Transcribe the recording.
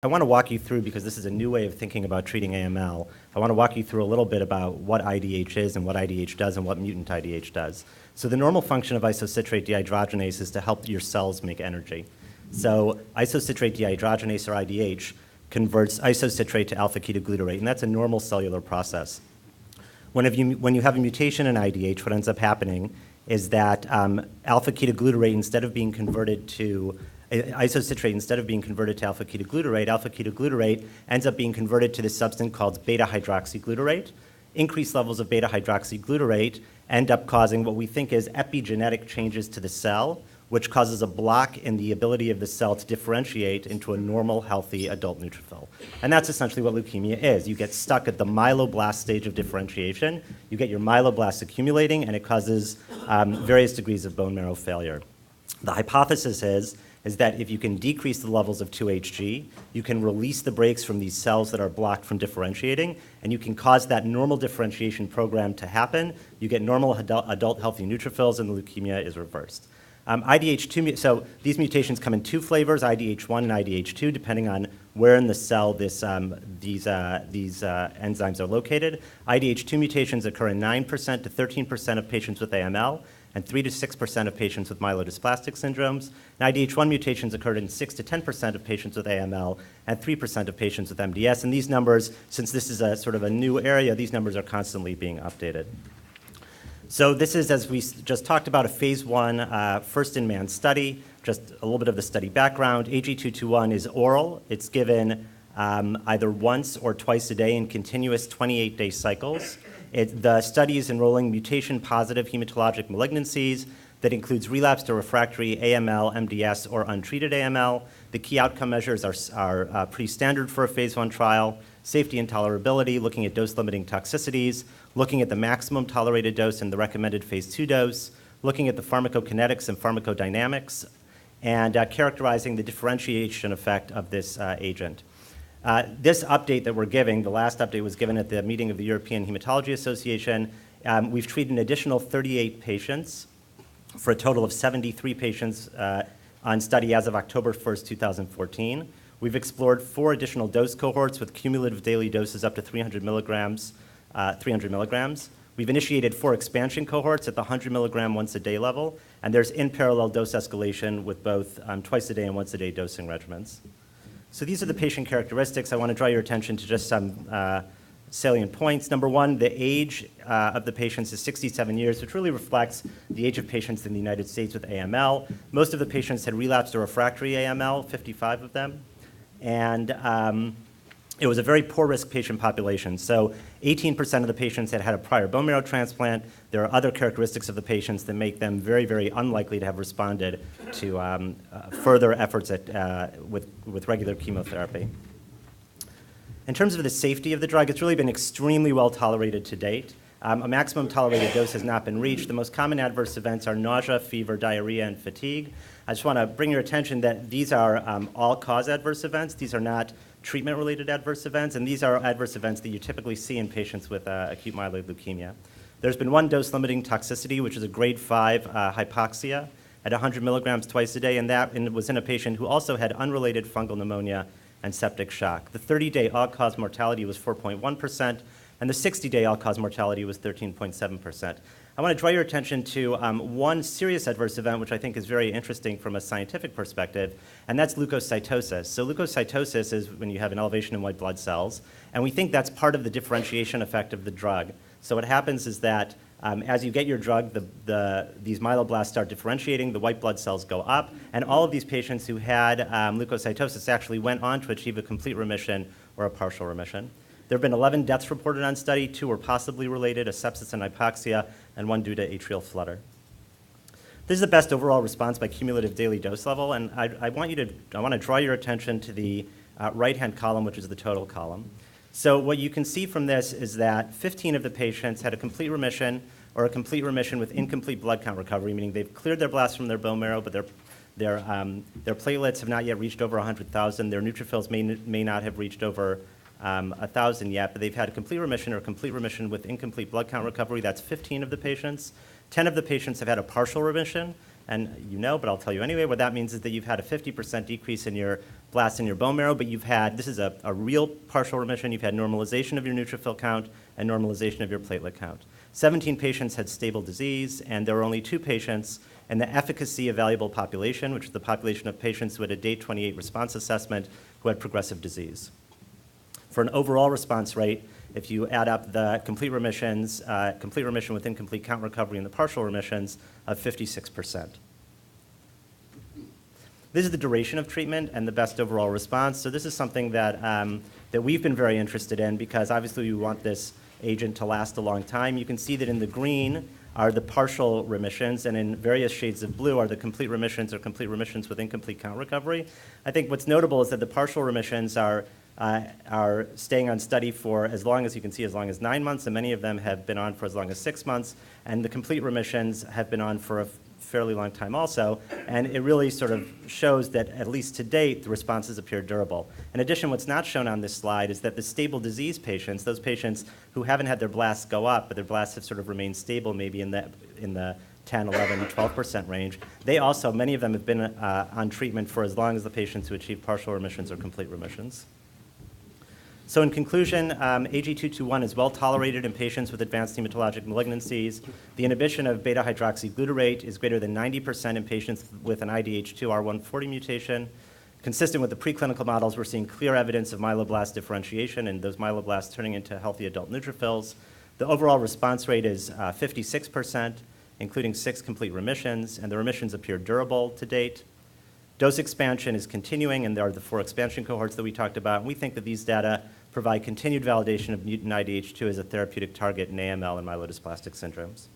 I want to walk you through, because this is a new way of thinking about treating AML, I want to walk you through a little bit about what IDH is and what IDH does and what mutant IDH does. So the normal function of isocitrate dehydrogenase is to help your cells make energy. So isocitrate dehydrogenase, or IDH, converts isocitrate to alpha-ketoglutarate, and that's a normal cellular process. When you have a mutation in IDH, what ends up happening is that alpha-ketoglutarate, instead of being converted to isocitrate, instead of being converted to alpha-ketoglutarate ends up being converted to this substance called beta-hydroxyglutarate. Increased levels of beta-hydroxyglutarate end up causing what we think is epigenetic changes to the cell, which causes a block in the ability of the cell to differentiate into a normal, healthy adult neutrophil. And that's essentially what leukemia is. You get stuck at the myeloblast stage of differentiation. You get your myeloblasts accumulating, and it causes various degrees of bone marrow failure. The hypothesis is that if you can decrease the levels of 2-HG, you can release the brakes from these cells that are blocked from differentiating, and you can cause that normal differentiation program to happen. You get normal adult healthy neutrophils, and the leukemia is reversed. IDH2, so these mutations come in two flavors, IDH1 and IDH2, depending on where in the cell these enzymes are located. IDH2 mutations occur in 9% to 13% of patients with AML, and 3 to 6% of patients with myelodysplastic syndromes. And IDH1 mutations occurred in 6 to 10% of patients with AML and 3% of patients with MDS. And these numbers, since this is a sort of a new area, these numbers are constantly being updated. So this is, as we just talked about, a phase 1 first-in-man study. Just a little bit of the study background. AG221 is oral. It's given either once or twice a day in continuous 28-day cycles. The study is enrolling mutation-positive hematologic malignancies that includes relapsed or refractory AML, MDS, or untreated AML. The key outcome measures are pretty standard for a phase 1 trial. Safety and tolerability, looking at dose-limiting toxicities, looking at the maximum tolerated dose and the recommended phase 2 dose, looking at the pharmacokinetics and pharmacodynamics, and characterizing the differentiation effect of this agent. This update that we're giving, the last update was given at the meeting of the European Hematology Association. We've treated an additional 38 patients for a total of 73 patients on study as of October 1st, 2014. We've explored 4 additional dose cohorts with cumulative daily doses up to 300 milligrams. We've initiated 4 expansion cohorts at the 100 milligram once a day level, and there's in parallel dose escalation with both twice a day and once a day dosing regimens. So these are the patient characteristics. I want to draw your attention to just some salient points. Number one, the age of the patients is 67 years, which really reflects the age of patients in the United States with AML. Most of the patients had relapsed or refractory AML, 55 of them. And it was a very poor risk patient population. So 18% of the patients had had a prior bone marrow transplant. There are other characteristics of the patients that make them very, very unlikely to have responded to further efforts with regular chemotherapy. In terms of the safety of the drug, it's really been extremely well tolerated to date. A maximum tolerated dose has not been reached. The most common adverse events are nausea, fever, diarrhea, and fatigue. I just want to bring your attention that these are all-cause adverse events. These are not treatment-related adverse events, and these are adverse events that you typically see in patients with acute myeloid leukemia. There's been one dose-limiting toxicity, which is a grade 5 hypoxia at 100 milligrams twice a day, and that was in a patient who also had unrelated fungal pneumonia and septic shock. The 30-day all-cause mortality was 4.1%, and the 60-day all-cause mortality was 13.7%. I want to draw your attention to one serious adverse event, which I think is very interesting from a scientific perspective, and that's leukocytosis. So leukocytosis is when you have an elevation in white blood cells, and we think that's part of the differentiation effect of the drug. So what happens is that as you get your drug, these myeloblasts start differentiating, the white blood cells go up, and all of these patients who had leukocytosis actually went on to achieve a complete remission or a partial remission. There have been 11 deaths reported on study. 2 were possibly related, a sepsis and hypoxia, and 1 due to atrial flutter. This is the best overall response by cumulative daily dose level, and I want to draw your attention to the right-hand column, which is the total column. So what you can see from this is that 15 of the patients had a complete remission or a complete remission with incomplete blood count recovery, meaning they've cleared their blasts from their bone marrow, but their platelets have not yet reached over 100,000. Their neutrophils may not have reached over 1,000 yet, but they've had a complete remission or complete remission with incomplete blood count recovery. That's 15 of the patients. 10 of the patients have had a partial remission, and you know, but I'll tell you anyway, what that means is that you've had a 50% decrease in your blasts in your bone marrow, but you've had, this is a real partial remission, you've had normalization of your neutrophil count and normalization of your platelet count. 17 patients had stable disease, and there were only 2 patients in the efficacy evaluable population, which is the population of patients who had a day 28 response assessment who had progressive disease. For an overall response rate, if you add up the complete remissions, complete remission with incomplete count recovery and the partial remissions, of 56%. This is the duration of treatment and the best overall response. So this is something that, that we've been very interested in because obviously we want this agent to last a long time. You can see that in the green are the partial remissions, and in various shades of blue are the complete remissions or complete remissions with incomplete count recovery. I think what's notable is that the partial remissions are staying on study for as long as you can see, as long as 9 months, and many of them have been on for as long as 6 months, and the complete remissions have been on for a fairly long time also, and it really sort of shows that at least to date the responses appear durable. In addition, what's not shown on this slide is that the stable disease patients, those patients who haven't had their blasts go up, but their blasts have sort of remained stable maybe in the 10, 11, 12% range, they also, many of them have been on treatment for as long as the patients who achieve partial remissions or complete remissions. So in conclusion, AG221 is well tolerated in patients with advanced hematologic malignancies. The inhibition of beta-hydroxybutyrate is greater than 90% in patients with an IDH2 R140 mutation. Consistent with the preclinical models, we're seeing clear evidence of myeloblast differentiation and those myeloblasts turning into healthy adult neutrophils. The overall response rate is 56%, including 6 complete remissions, and the remissions appear durable to date. Dose expansion is continuing, and there are the 4 expansion cohorts that we talked about. And we think that these data provide continued validation of mutant IDH2 as a therapeutic target in AML and myelodysplastic syndromes.